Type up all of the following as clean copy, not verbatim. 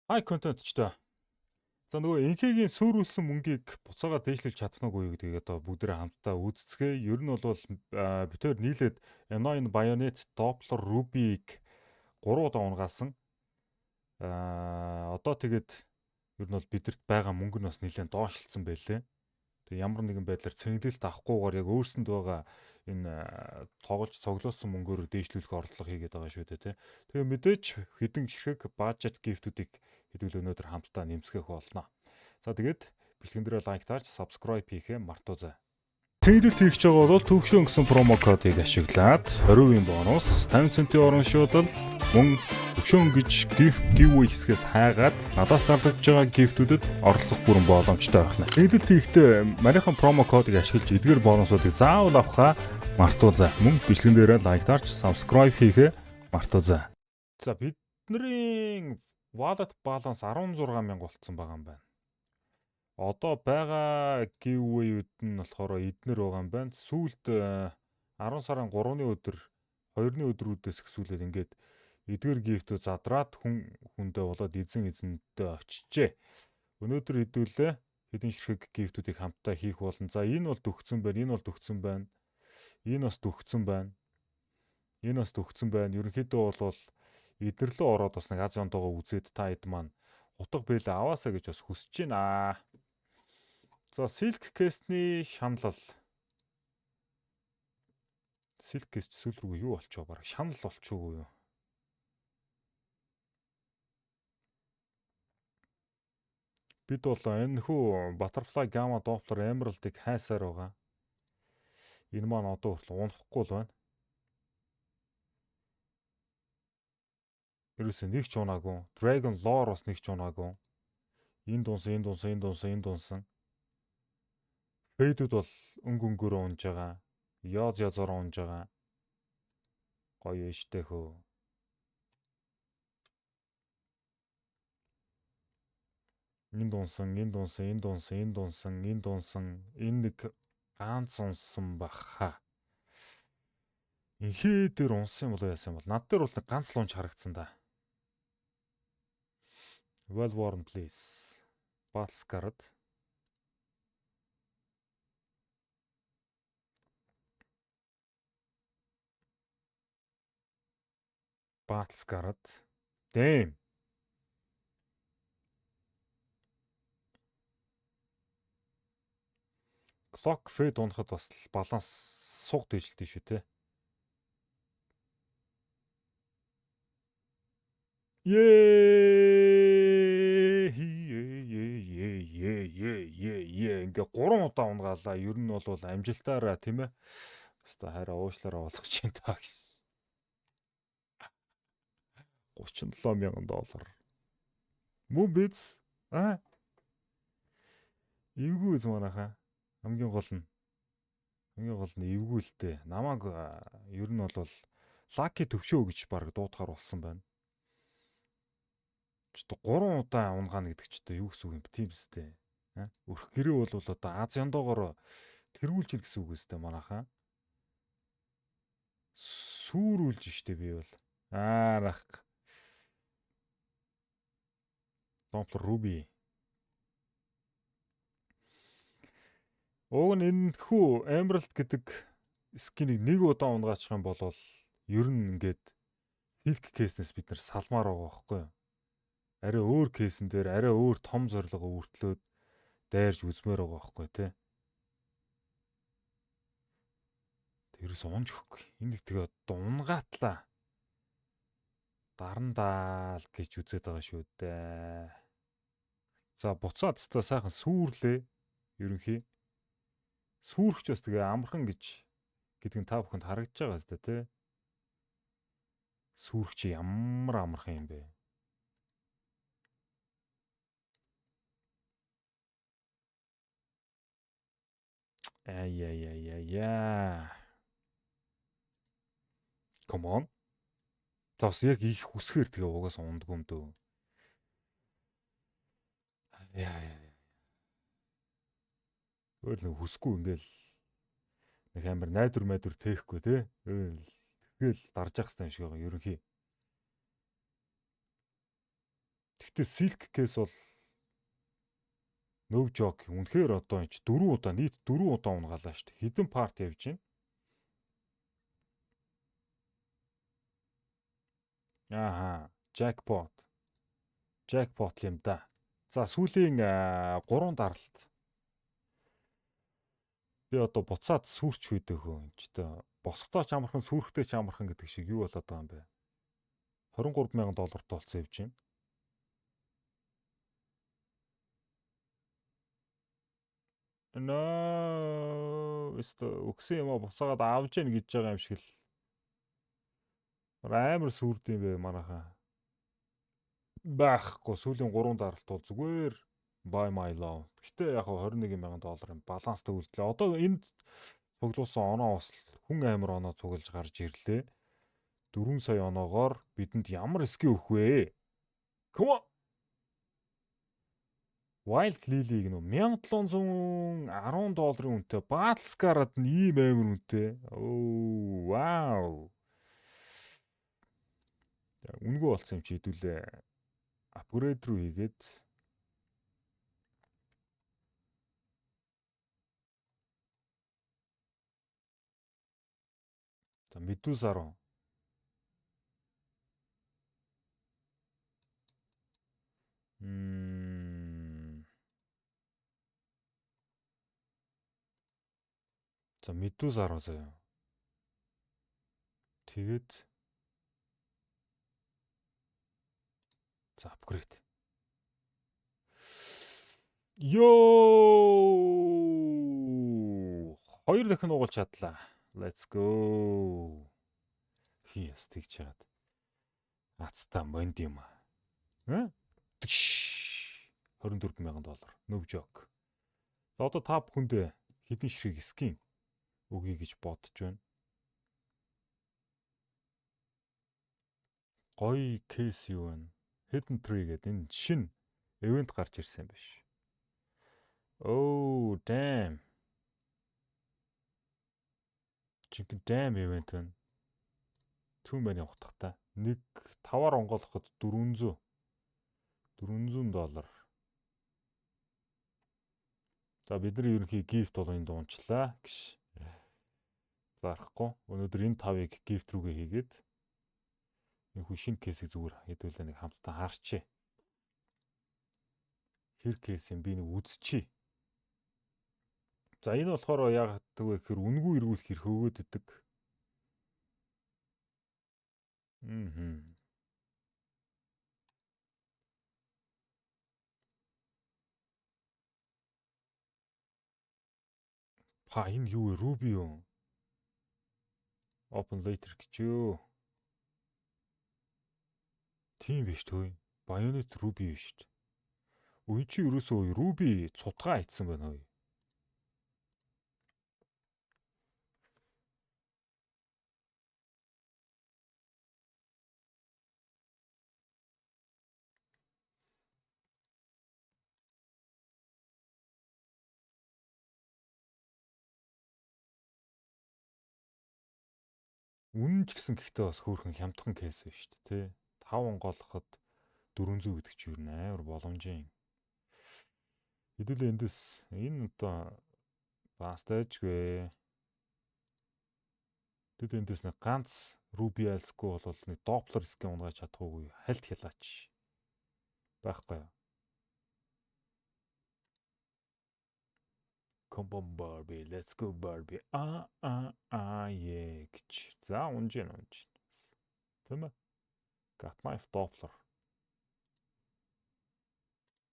Хай контентчтой. За нөгөө инхээгийн суурилсан мөнгийг буцаага дээшлүүлж чадах уу гэдгийг одоо бүгдээ хамтдаа үзцгээе. Ер нь бол битээр нийлээд M9 Bayonet Doppler Ruby-г 3 удаа унгаасан. Одоо тэгээд ер нь бол бидэрт байгаа мөнгө нь бас нэлээд доошлцсон байлээ. Тэг ямар нэгэн байдлаар цэнгэлэлт авахгүйгээр яг өөрсөнд байгаа энэ тоглож цоглуулсан мөнгөөр дээшлүүлэх орлого хийгээд байгаа шүү дээ тий. Тэгээ мэдээч хэдэн ширхэг бажет гифтүүдийг хэдүүл өнөөдөр хамтдаа нэмсгэх болно. За тэгээд бэлтгэн дээрээ лайк таарч subscribe хийхээ мартаоцай. Цэнгэлэлт хийх гэж байгаа бол төвшин гэсэн промо кодыг ашиглаад 20% бонус, 50 центийн урамшуулал, мөн төвшин гэж giveaway хэсгээс хайгаад надаас зарлагдж байгаа гифтүүдэд оролцох бүрэн боломжтой байна. Цэнгэлэлт хийхдээ манайхан промо кодыг ашиглаж эдгээр бонусуудыг заавал авахаа мартаоцай. Мөн бичлэгэн дээрээ лайк таарч subscribe хийхээ мартаоцай. За бидний wallet balance 16,000 болцсон байгаа юм байна. Одоо байгаа giveaway-үүд нь болохоор эднэр байгаа юм байна. Сүүлд 10 сарын 3-ны өдөр, 2-ны өдрүүдээс эхсүүлээд ингээд эдгээр гифтүүд задраад хүндээ болоод эзэнтэй очижээ. Өнөөдөр хэдүүлээ хэдэн ширхэг гифтүүдийг хамтдаа хийх болно. За энэ бол төгссөн байна, энэ бол төгссөн байна. Энэ бас төгссөн байна. Энэ бас төгссөн байна. Ерөнхийдөө бол эднэрлөө ороод бас нэг аз ондоогоо үзээд та хэд маань утга бэлээ аваасаа гэж бас хүсэж байна. За Silk Cast-ны шаналл. Silk Cast сүүл рүү юу болчихоо бараг шанал болчихоогүй юу? Бид бол энэ хүү Butterfly Gamma Doppler Emerald-ыг хайсаар байгаа. Энэ маань одоо хүртэл унахгүй л байна. Ерөөсөө нэг ч унаагүй. Dragon Lore бас нэг ч унаагүй. Энэ дунсан. Фэйдүүд бол өнгөрөө унж байгаа. Язоор унж байгаа. Гоё иштэй хөө. Энэ дунсан. Энэ нэг ганц унсан баха. Инхээ дээр унсан юм болоо яасан бол. Над дээр бол ганц л унж харагдсан да. Well worn please. Battle Scarred. Damn. Clock Fade унахад бас баланс суг дэвшилтэй шүү те. Ингээ 3 удаа унгаалаа. Ер нь бол амжилтаараа тийм ээ. Хэвээ хараа уушлаараа болгож чинь таа гэсэн. $37,000. Мөн биз? Эвгүй үз манайхаа. Хамгийн гол нь эвгүй л дээ. Намааг ер нь бол лаки төвшөө гэж баг дуудахаар болсон байна. Ч 3 удаа унгаана гэдэг ч одоо юу гэсэн үг юм бэ? Тийм үстэй. Өрх гэрээ бол одоо аз яндоогоор тэргүүлж ир гэсэн үг үстэй манайхаа. Сүрүүлж штэ би бол. Нах. Doppler Ruby. Уг нь энэ хүү Emerald гэдэг скинийг нэг удаа унгаачих юм бол ер нь ингээд Silk Case-нээс бид нар салмаар байгаа байхгүй юу? Арай өөр кейсэн дээр арай өөр том зорилго өртлөөд дайрж үзмээр байгаа байхгүй тий. Тэрээс унж өгөхгүй. Энийг тэгээ дунгаатлаа. Дарандаал гэж үзээд байгаа шүү дээ. За буцаад та сайхан сүрлээ. Ерөнхий сүрхч бас тэгээ амархан гэдэг нь та бүхэнд харагдаж байгаа зү тий. Сүрхч ямар амархан юм бэ? Яа. Come on. Зас яг их хүсгээр тэгээ угаас ундгүй юм дөө. Яа. Өөр нэг хүсгүй ингээл нэг амар найдвар тээхгүй те. Тэгэл дарж явах хэрэгтэй юм шиг байгаа ерөнхий. Гэхдээ silk case бол no joke. Үнэхээр одоо энэ 4 удаа нийт 4 удаа унгаалаа шүү дээ. Хідэн парт явж байна. Ааха, jackpot. Jackpot юм да. За сүүлийн 3 даралт. Би одоо буцаад сүрч хүйдэг хөө энэ ч та босготоо ч амархан сүрхтэй ч амархан гэдэг шиг юу болоод байгаа юм бэ? $23,000 толцсон явж байна. Өгсөн юм а буцаагаад авж яах гэж байгаа юм шиг л амар сүрд юм бэ манайхаа. Байхгүй сүүлийн 3 даралт бол зүгээр buy my low. Гэтэ яг $21,000 юм баланстай үлдлээ. Одоо энд цуглуулсан оноо бас хүн амар оноо цуглаж гарч ирлээ. 4 сая оноогоор бидэнд ямар ски өгөх вэ? Come on. Wild Lily гэнэ $1,710 үнэтэй. Battlescar-ад нь ийм амар үнэтэй. Оо, вау. Үнгөө болсон юм чи хэдүүлээ. Апгрейд руу хийгээд за Medusa руу. За Medusa руу заяа. Тэгээд за апгрейд. Йоо! 2 дахин уугалж чадлаа. Let's go. Хиас тэгж яагаад. Ацта монд юм аа. $24,000. No joke. За одоо та бүхэнд хэдэн ширхэг скин өгье гэж бодож байна. Гоё кейс юу вэ? Hidden Tree гэдэг энэ шинэ event гарч ирсэн юм биш. Oh, damn. Чихэн damn event байна. Too many утгатай. Нэг 5-аар онгоолоход $400. За бидний ерөнхий gift бол энд унчлаа гэж. Зарахгүй. Өнөөдөр энэ 5-ыг gift рүүгээ хийгээд энэ хүн шинэ кейсийг зүгээр хэдүүлээ нэг хамтдаа харчээ. Хэр кейс юм би нэг үзчихье. За энэ болохоор яг тэгвэ гэхээр үнгүй эргүүлэх хэрэг өгөөд идэг. Энэ юу вэ? Ruby юу? Open later гэж юу? Тийм биш төө. Bayonet Ruby биш шүү дээ. Үн чи ерөөсөө Ruby цутгаа ийцсэн байна хөөе. Үнэн ч гэсэн гэхдээ бас хөөрхөн хямдхан кейс байна шүү дээ, тэ. 5 онгоолоход 400 гэдэг чи юу нээр боломжийн. Хэдүүлээ эндээс энэ одоо бастайжгүй. Хэдүүлээ эндээс нэг ганц Ruby Alice-гүй бол нэг Doppler skin унгааж чадахгүй хальт хялаач. Байхгүй юу? Come on Barbie, let's go Barbie. Yeah гэж. За унж. Тийм ээ. Got my Doppler.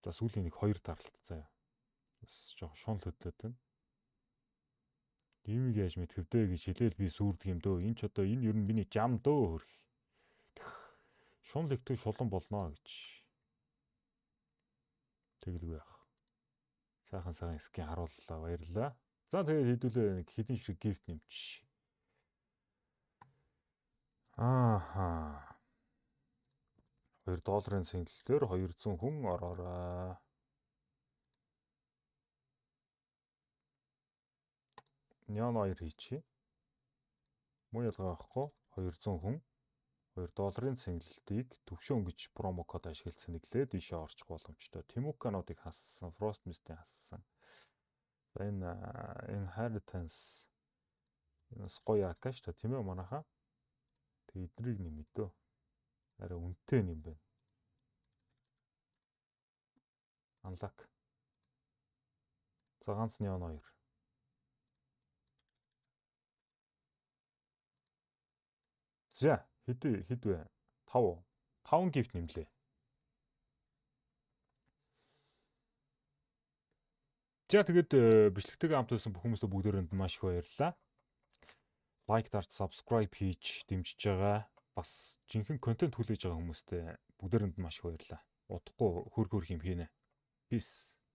За сүүлийн нэг 2 даралт заяа. Бас жоохон шунал хөдлөд байна. Димиг яаж мэдхэвдэ гэж хэлээл би сүрдэг юм дөө. Энэ ч одоо энэ ер нь миний жам дөө хөрх. Шунал ихтэй шулан болно гэж. Тэгэлгүй яах. Сайхан скин харууллаа, баярлалаа. За тэгээд хэдүүлээ нэг хэдэн шиг gift нэмчих. $2 single дээр 200 хүн ороорой. Neon 2 хийчихье. Муу ялгаа авахгүй 200 хүн $2 цэнгэлэлтийг төвшин өнгөч промо код ашигласан нэглээд ийшээ орчих боломжтой. Temuka-нуудыг хассан, Frost Mist-ийг хассан. За энэ Inheritance энэс гоё ака шүү дээ. Тийм ээ манайхаа. Тэг эднийг нэмээ дөө. Арай үнэтэй юм байна. Unlock. За ганц Neon 2. За хэд вэ? 5. 5 гифт нэмлээ. За тэгээд бичлэгтэйгээ хамт байсан бүх хүмүүстээ бүгдээрээ маш их баярлалаа. Лайк дарж, subscribe хийж дэмжиж байгаа. Бас жинхэнэ контент хүлээж байгаа хүмүүстээ бүгдээрэнд маш их баярлалаа. Удахгүй хөр хийнэ. Peace.